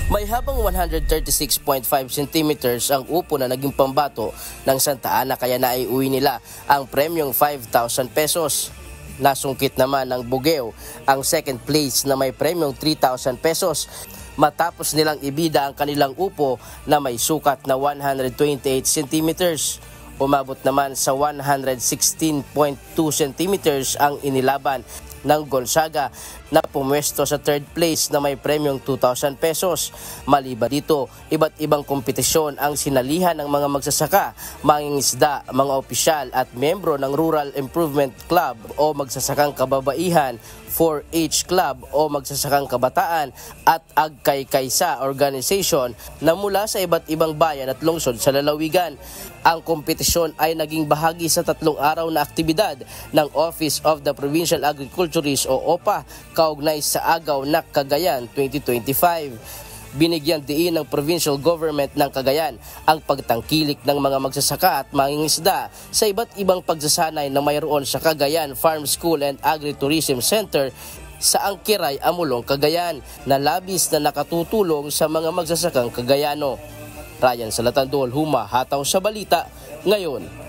May habang 136.5 centimeters ang upo na naging pambato ng Santa Ana kaya naiuwi nila ang premyong 5,000 pesos. Nasungkit naman ng Bugeo ang second place na may premyong 3,000 pesos matapos nilang ibida ang kanilang upo na may sukat na 128 centimeters. Umabot naman sa 116.2 centimeters ang inilaban ng Gonzaga na pumwesto sa third place na may premyong 2,000 pesos. Maliban dito, iba't ibang kompetisyon ang sinalihan ng mga magsasaka, mangingisda, mga opisyal at membro ng Rural Improvement Club o magsasakang kababaihan, 4-H Club o magsasakang kabataan at Agkaykaysa Organization na mula sa iba't ibang bayan at lungsod sa lalawigan. Ang kompetisyon ay naging bahagi sa 3 araw na aktibidad ng Office of the Provincial Agriculturist o OPA kaugnay sa Agaw NAC Cagayan 2025. Binigyan diin ng provincial government ng Cagayan ang pagtangkilik ng mga magsasaka at mangingisda sa iba't ibang pagsasanay na mayroon sa Cagayan Farm School and Agritourism Center sa Angkiray, Amulong, Cagayan na labis na nakatutulong sa mga magsasakang Cagayano. Ryan Salatandol, humahataw sa balita ngayon.